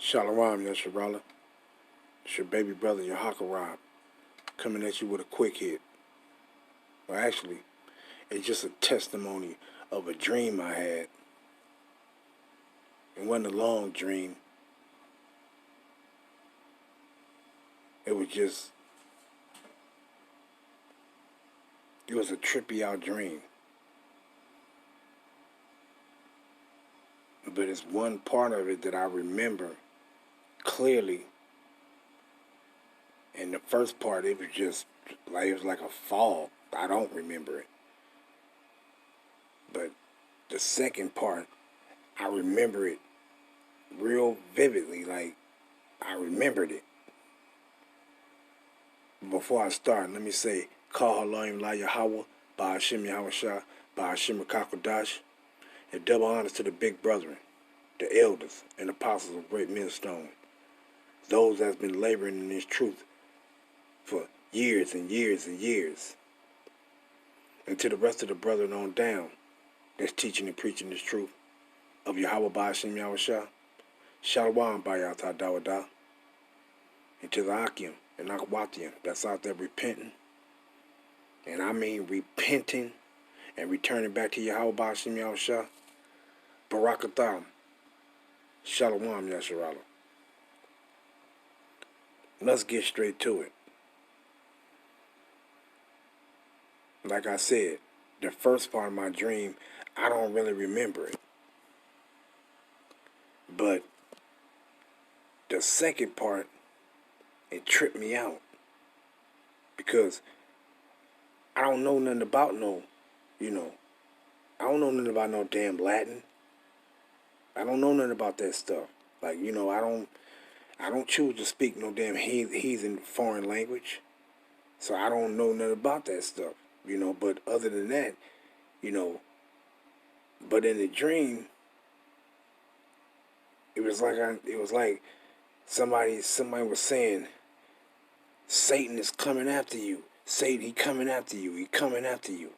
Shalom, Yasharala. It's your baby brother, Yahakarab, coming at you with a quick hit. Well, actually, it's just a testimony of a dream I had. It wasn't a long dream. It was a trippy out dream. But it's one part of it that I remember clearly. And the first part, it was like a fog. I don't remember it. But the second part, I remember it real vividly, like I remembered it. Before I start, let me say, Kal Halayim La Yahweh, Ba'ashim Yahweh Ba'ashim Rakakodash, and double honors to the big brethren, the elders and apostles of Great Millstone, those that's been laboring in this truth for years and years and years, and to the rest of the brethren on down that's teaching and preaching this truth of Yahweh Ba'ashim Yahweh Shalom Bayat Dawada, and to the Akim and Akwatian that's out there repenting, and I mean repenting and returning back to Yahweh Ba'ashim Yahweh Barakatham, Shalom Yasharala. Let's get straight to it. Like I said, the first part of my dream, I don't really remember it. But the second part, it tripped me out. Because I don't know nothing about I don't know nothing about no damn Latin. I don't know nothing about that stuff. Like, I don't choose to speak no damn heathen foreign language. So I don't know nothing about that stuff. But other than that, but in the dream, it was like somebody was saying, Satan is coming after you. Satan, he coming after you. He coming after you.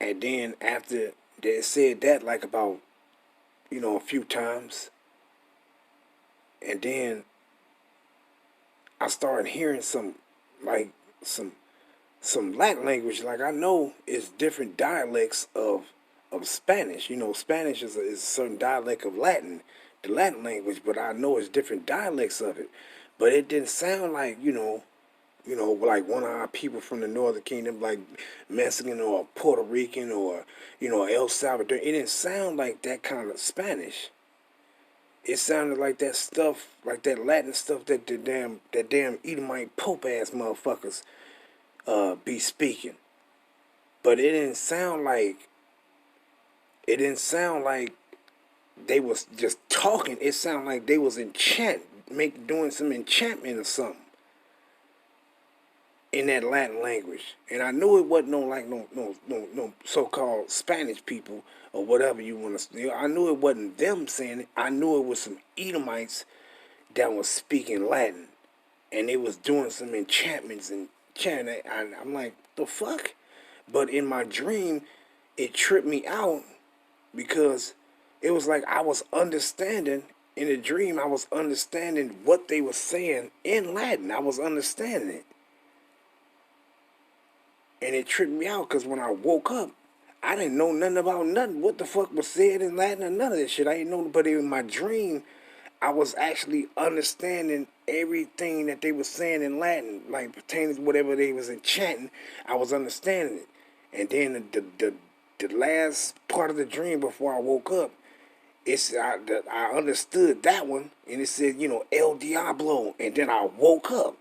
And then after they said that, like about, a few times, and then I started hearing some Latin language. Like, I know it's different dialects of Spanish. Spanish is a certain dialect of Latin, the Latin language, but I know it's different dialects of it. But it didn't sound like, like one of our people from the Northern Kingdom, like Mexican or Puerto Rican or, El Salvador. It didn't sound like that kind of Spanish. It sounded like that stuff, like that Latin stuff that that damn Edomite Pope ass motherfuckers be speaking. But it didn't sound like they was just talking. It sounded like they was doing some enchantment or something in that Latin language. And I knew it wasn't no so-called Spanish people or whatever you want to. I knew it wasn't them saying it. I knew it was some Edomites that was speaking Latin, and they was doing some enchantments and chanting. I'm like, the fuck? But in my dream, it tripped me out because it was like I was understanding. In the dream, I was understanding what they were saying in Latin. I was understanding it. And it tripped me out because when I woke up, I didn't know nothing about nothing. What the fuck was said in Latin or none of that shit. I didn't know. But in my dream, I was actually understanding everything that they were saying in Latin, like pertaining to whatever they was enchanting. I was understanding it. And then the last part of the dream before I woke up, I understood that one, and it said, El Diablo, and then I woke up.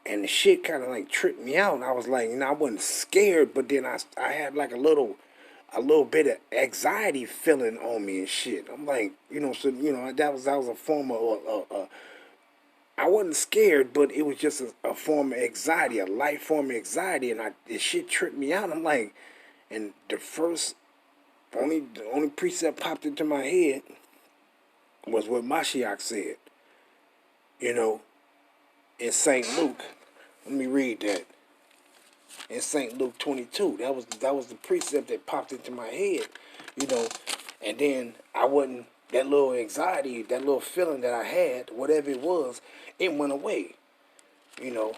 And the shit kind of like tripped me out, and I was like, I wasn't scared, but then I had like a little bit of anxiety feeling on me and shit. I'm like, that was a form of I wasn't scared, but it was just a form of anxiety, a light form of anxiety, and this shit tripped me out. I'm like, and the only precept popped into my head was what Mashiach said, in St. Luke. Let me read that. In St. Luke 22, that was the precept that popped into my head, And then I wasn't, that little anxiety, that little feeling that I had, whatever it was, it went away. You know,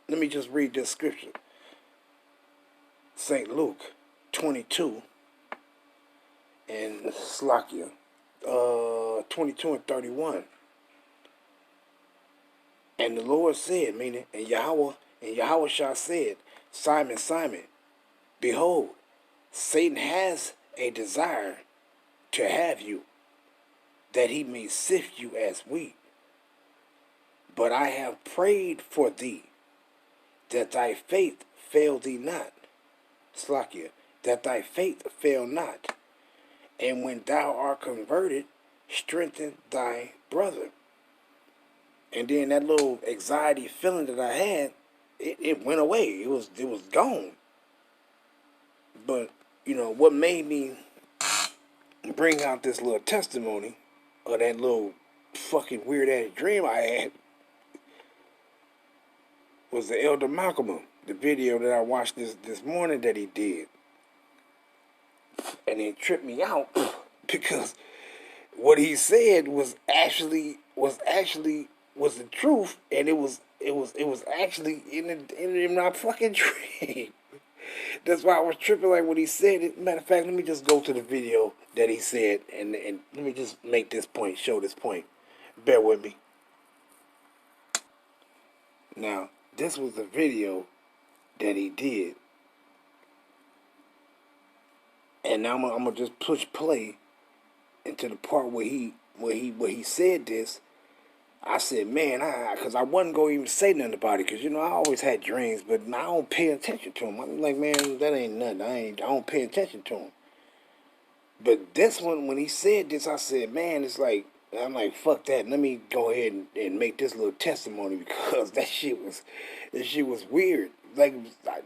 let me just read this scripture. St. Luke 22 and Slakia 22 and 31. And the Lord said, meaning, and Yahweh Shah said, Simon, Simon, behold, Satan has a desire to have you, that he may sift you as wheat. But I have prayed for thee, that thy faith fail thee not. Slakia, that thy faith fail not. And when thou art converted, strengthen thy brother. And then that little anxiety feeling that I had, it went away. It was gone. But, you know, what made me bring out this little testimony of that little fucking weird ass dream I had was the Elder Malcolm, the video that I watched this morning that he did. And it tripped me out because what he said was actually the truth, and it was actually in my fucking dream. That's why I was tripping like what he said. Matter of fact, let me just go to the video that he said, and let me just make this point, show this point. Bear with me. Now, this was the video that he did, and now I'm gonna just push play into the part where he said this. I said, man, because I wasn't going to even say nothing about it, because, you know, I always had dreams, but I don't pay attention to them. I'm like, man, that ain't nothing. I don't pay attention to them. But this one, when he said this, I said, man, it's like, I'm like, fuck that. Let me go ahead and make this little testimony, because that shit was weird. Like,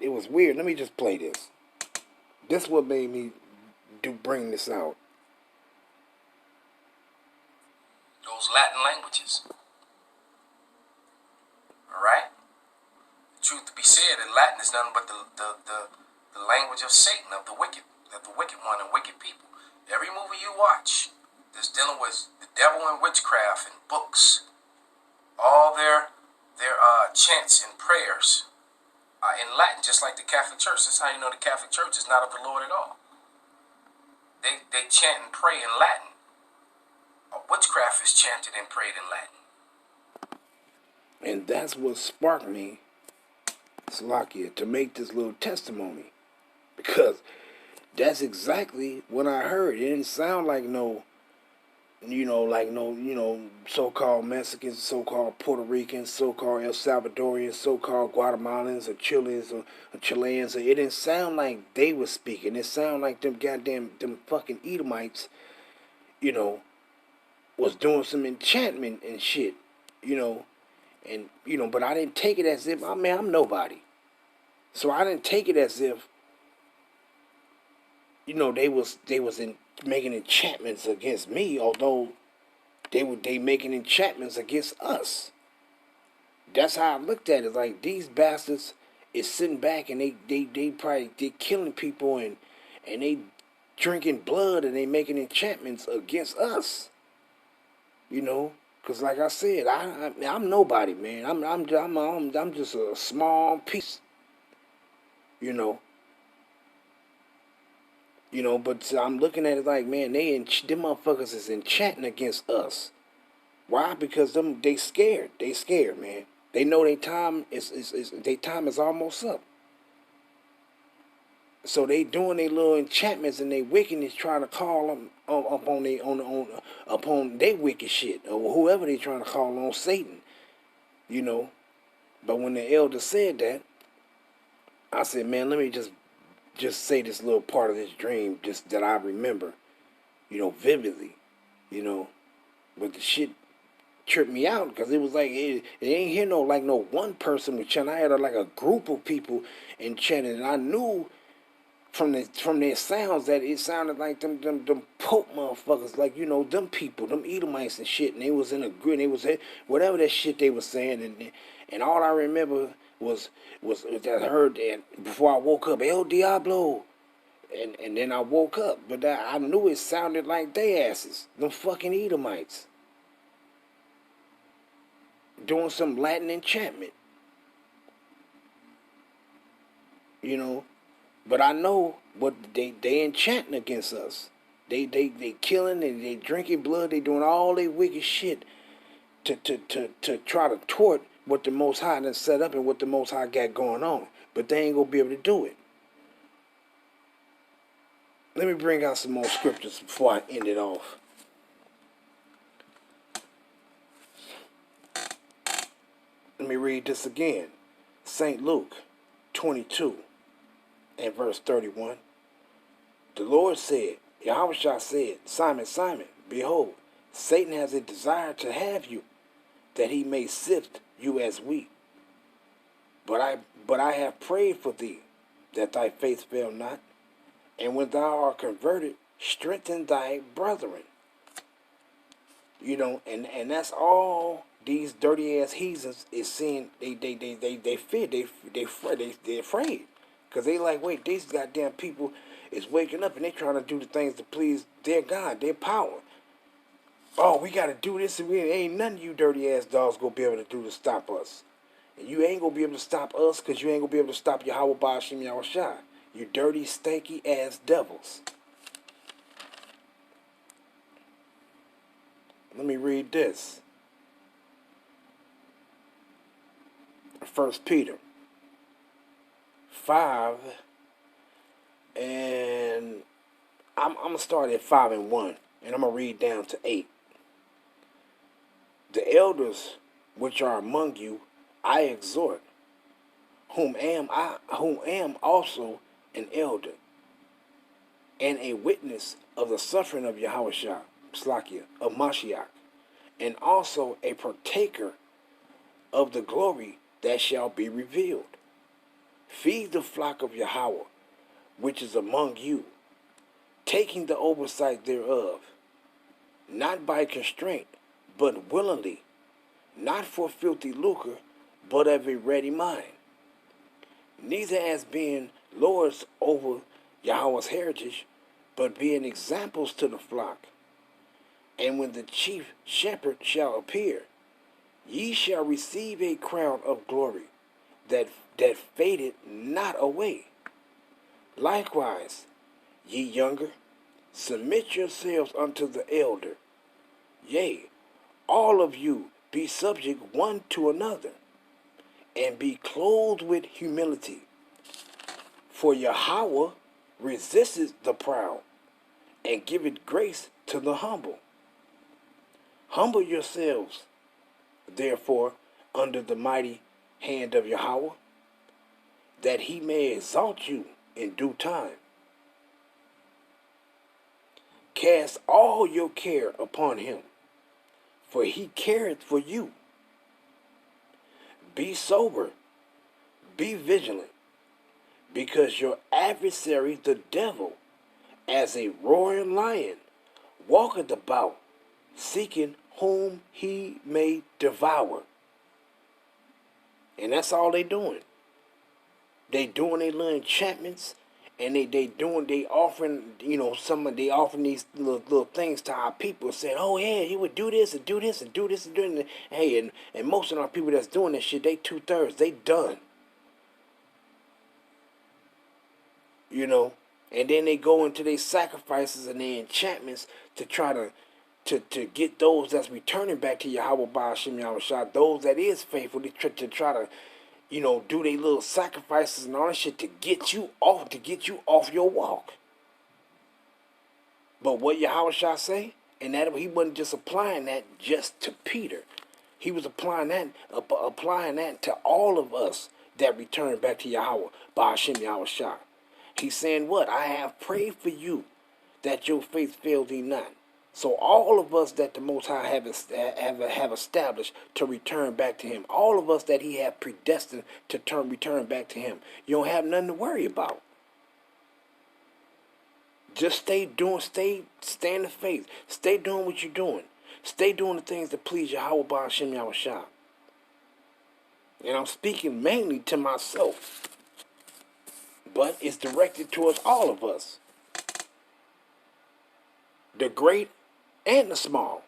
it was weird. Let me just play this. This what made me bring this out. Those Latin languages. Alright? The truth to be said, in Latin is nothing but the language of Satan, of the wicked one and wicked people. Every movie you watch that's dealing with the devil and witchcraft and books, all their chants and prayers are in Latin, just like the Catholic Church. That's how you know the Catholic Church is not of the Lord at all. They chant and pray in Latin. Witchcraft is chanted and prayed in Latin. And that's what sparked me, Salakia, to make this little testimony. Because that's exactly what I heard. It didn't sound like no so-called Mexicans, so-called Puerto Ricans, so-called El Salvadorians, so-called Guatemalans or Chileans or Chileans. It didn't sound like they were speaking. It sounded like them fucking Edomites, you know, was doing some enchantment and shit, you know. And, you know, but I didn't take it as if, I'm nobody. So I didn't take it as if, you know, they was making enchantments against me, although they making enchantments against us. That's how I looked at it. Like, these bastards is sitting back and they killing people and they drinking blood and they making enchantments against us. You know? Cause like I said, I'm nobody, man. I'm just a small piece, you know. You know, but I'm looking at it like, man, them motherfuckers is enchanting against us. Why? Because they scared. They scared, man. They know their time is almost up. So they doing their little enchantments and their wickedness, trying to call them upon their wicked shit, or whoever they trying to call on, Satan, you know. But when the elder said that, I said, man, let me just say this little part of this dream, just that I remember, you know, vividly, you know. But the shit tripped me out, because it was like it ain't here no one person was chanting. I had like a group of people enchanting, and I knew from their sounds that it sounded like them Pope motherfuckers, like, you know, them people, them Edomites and shit, and they was in a grid, they was whatever that shit they was saying, and all I remember was that I heard that before I woke up, El Diablo, And then I woke up, but I knew it sounded like they asses, them fucking Edomites, doing some Latin enchantment, you know. But I know what they enchanting against us. They killing and they drinking blood. They doing all they wicked shit to try to thwart what the Most High done set up and what the Most High got going on. But they ain't gonna be able to do it. Let me bring out some more scriptures before I end it off. Let me read this again. St. Luke 22 and verse 31. The Lord said, Yahushua said, Simon, Simon, behold, Satan has a desire to have you, that he may sift you as wheat. But I have prayed for thee, that thy faith fail not. And when thou art converted, strengthen thy brethren. You know, and that's all these dirty ass heathens is saying. They fear, they're afraid, because they like, wait, these goddamn people is waking up and they trying to do the things to please their God, their power. Oh, we got to do this, and ain't nothing you dirty ass dogs gonna be able to do to stop us. And you ain't gonna be able to stop us, because you ain't gonna be able to stop Yahweh Ba'ashim Yahushua. You dirty, stanky ass devils. Let me read this. 1 Peter 5, and I'm going to start at 5 and 1, and I'm going to read down to 8. The elders which are among you, I exhort, whom am also an elder, and a witness of the suffering of Yahushua, Slakia, of Mashiach, and also a partaker of the glory that shall be revealed. Feed the flock of Yahweh, which is among you, taking the oversight thereof, not by constraint, but willingly, not for filthy lucre, but of a ready mind, neither as being lords over Yahweh's heritage, but being examples to the flock. And when the chief shepherd shall appear, ye shall receive a crown of glory that fadeth not away. Likewise, ye younger, submit yourselves unto the elder. Yea, all of you be subject one to another, and be clothed with humility. For Yahweh resisteth the proud, and giveth grace to the humble. Humble yourselves, therefore, under the mighty hand of Yahweh, that he may exalt you in due time. Cast all your care upon him, for he careth for you. Be sober, be vigilant, because your adversary, the devil, as a roaring lion, walketh about, seeking whom he may devour. And that's all they doing. They doing their little enchantments, and they offering, they offering these little things to our people, saying, oh yeah, he would do this and do this and do this and do this. Hey, and most of our people that's doing this shit, they 2/3, they done. And then they go into their sacrifices and their enchantments to try to get those that's returning back to Yahweh Ba'ashim Yahushua, those that is faithful, to try to, do their little sacrifices and all that shit to get you off your walk. But what Yahushua say? And that he wasn't just applying that just to Peter. He was applying that to all of us that return back to Yahweh Ba'ashim Yahushua. He's saying what? I have prayed for you that your faith fail thee not. So all of us that the Most High have established to return back to him, all of us that he have predestined to return back to him, you don't have nothing to worry about. Just stay in the faith. Stay doing what you're doing. Stay doing the things that please Yahweh Ba'ashim Yahushua. And I'm speaking mainly to myself. but it's directed towards all of us. The great and the small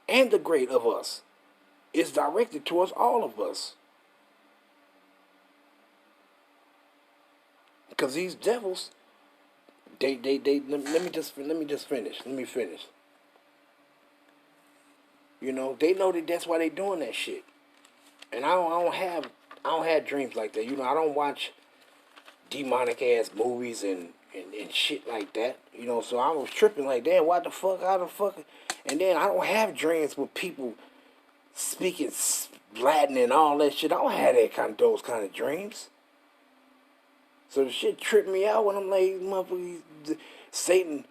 and the great of us. It's directed towards all of us. Because these devils, they let me just finish. Let me finish. You know, they know that that's why they doing that shit. And I don't have dreams like that. You know, I don't watch demonic ass movies and shit like that. You know, so I was tripping like, damn, what the fuck, how the fuck? And then I don't have dreams with people speaking Latin and all that shit. I don't have those kind of dreams. So the shit tripped me out when I'm like, motherfucker, Satan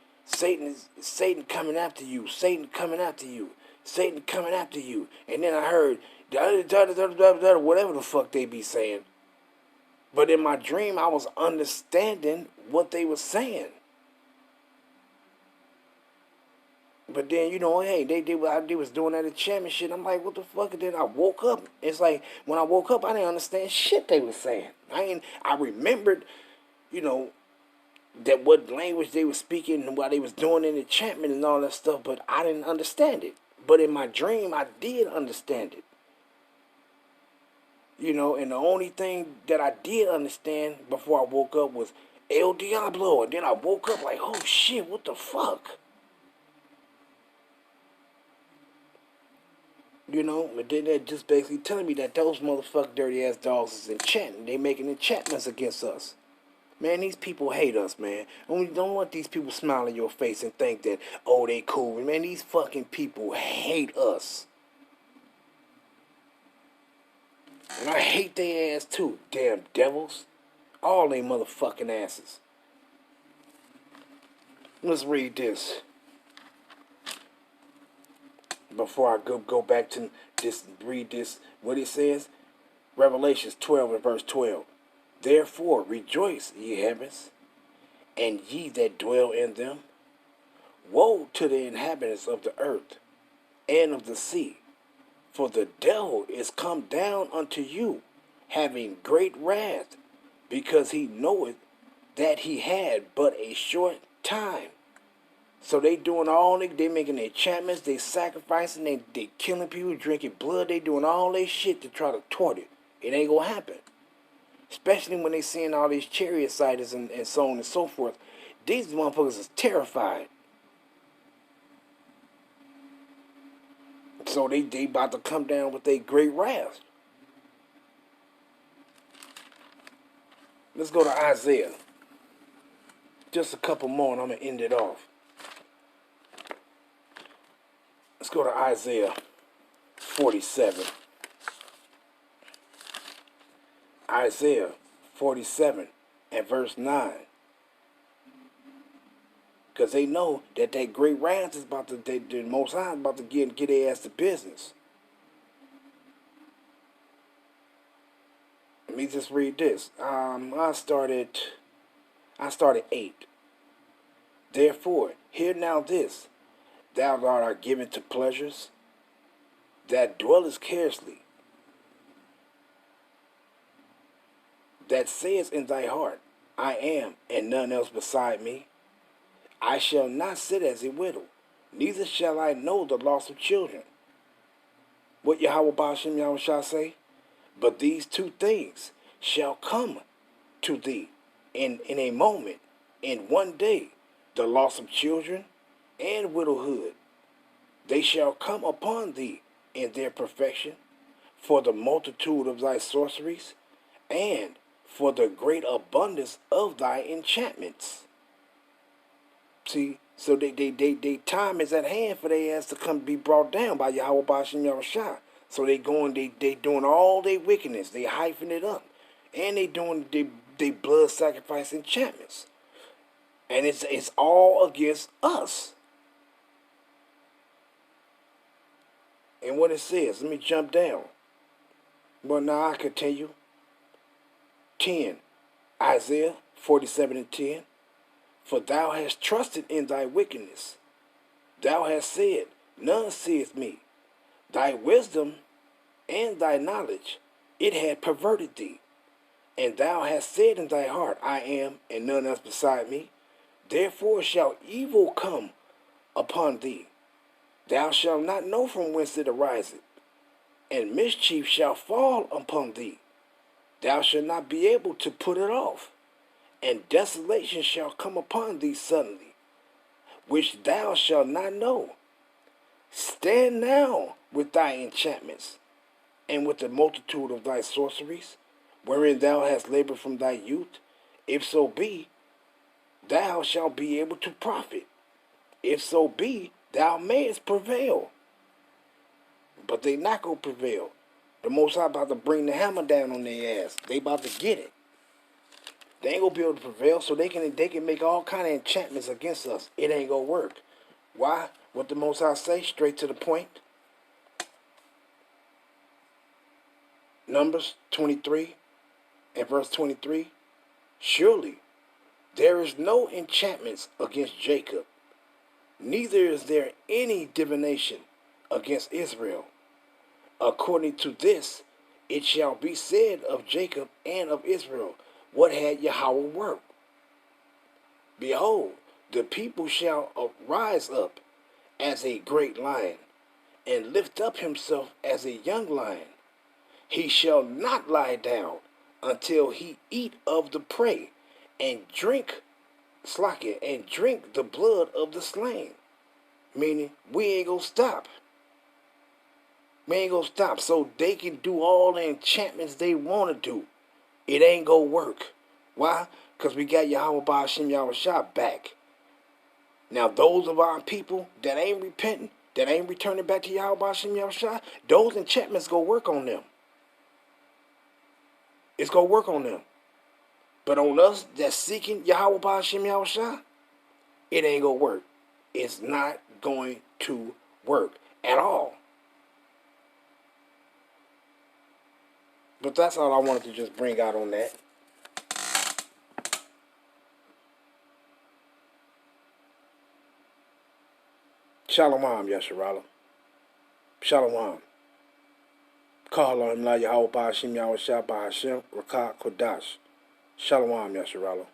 coming after you, Satan coming after you, Satan coming after you. And then I heard whatever the fuck they be saying. But in my dream, I was understanding what they were saying. But then, you know, hey, they was doing that enchantment shit. I'm like, what the fuck? And then I woke up. It's like, when I woke up, I didn't understand shit they were saying. I remembered, you know, that what language they were speaking while they was doing an enchantment and all that stuff, but I didn't understand it. But in my dream, I did understand it. You know, and the only thing that I did understand before I woke up was El Diablo. And then I woke up like, oh shit, what the fuck? You know, but then they're just basically telling me that those motherfucking dirty ass dogs is enchanting. They making enchantments against us. Man, these people hate us, man. And we don't want these people smile in your face and think that, oh, they cool. Man, these fucking people hate us. And I hate their ass too, damn devils. All they motherfucking asses. Let's read this. Before I go back to this, read this, what it says. Revelations 12 and verse 12. Therefore rejoice, ye heavens, and ye that dwell in them. Woe to the inhabitants of the earth and of the sea, for the devil is come down unto you, having great wrath, because he knoweth that he had but a short time. So they doing all, they making enchantments, they sacrificing, they killing people, drinking blood, they doing all they shit to try to thwart it. It ain't gonna happen. Especially when they seeing all these chariot sightings and so on and so forth. These motherfuckers is terrified. So they about to come down with a great wrath. Let's go to Isaiah. Just a couple more and I'm gonna end it off. Let's go to Isaiah 47. Isaiah 47 and verse 9. Because they know that great wrath is about to, the Most High is about to get their ass to business. Let me just read this. I started 8. Therefore, hear now this. Thou art given to pleasures, that dwellest scarcely, that sayest in thy heart, I am, and none else beside me. I shall not sit as a widow, neither shall I know the loss of children. What Yahweh Ba'ashem Yahweh shall say? But these two things shall come to thee in a moment, in one day, the loss of children and widowhood. They shall come upon thee in their perfection, for the multitude of thy sorceries, and for the great abundance of thy enchantments. See, so they time is at hand for their ass to come be brought down by Yahweh Ba'ashem Yahushua. So they doing all their wickedness, they hyping it up, and they doing they blood sacrifice enchantments. And it's all against us. And what it says, let me jump down. But now I continue. 10. Isaiah 47 and 10. For thou hast trusted in thy wickedness. Thou hast said, none seeth me. Thy wisdom and thy knowledge, it had perverted thee. And thou hast said in thy heart, I am, and none else beside me. Therefore shall evil come upon thee. Thou shalt not know from whence it ariseth, and mischief shall fall upon thee. Thou shalt not be able to put it off, and desolation shall come upon thee suddenly, which thou shalt not know. Stand now with thy enchantments, and with the multitude of thy sorceries, wherein thou hast labored from thy youth. If so be, thou shalt be able to profit. If so be, thou mayest prevail. But they not going to prevail. The Most High about to bring the hammer down on their ass. They about to get it. They ain't going to be able to prevail, so they can make all kind of enchantments against us. It ain't going to work. Why? What the Most High say? Straight to the point. Numbers 23 and verse 23. Surely there is no enchantments against Jacob, neither is there any divination against Israel. According to this, it shall be said of Jacob and of Israel, what had Yahweh worked? Behold, the people shall rise up as a great lion, and lift up himself as a young lion. He shall not lie down until he eat of the prey, and drink the blood of the slain. Meaning, we ain't gonna stop. We ain't gonna stop. So they can do all the enchantments they want to do. It ain't gonna work. Why? Because we got Yahweh Ba'ashem Yahushua back. Now, those of our people that ain't repenting, that ain't returning back to Yahweh Ba'ashem Yahushua, those enchantments gonna work on them. It's gonna work on them. But on us that's seeking Yahweh Ba'ashem Yahushua, it ain't gonna work. It's not going to work at all. But that's all I wanted to just bring out on that. Shalom, Yasharala. Shalom. Call on him, La Yahweh Ba'ashem Yahushua Ba'ashem Rakah Kodash. Shalom, Yasharala.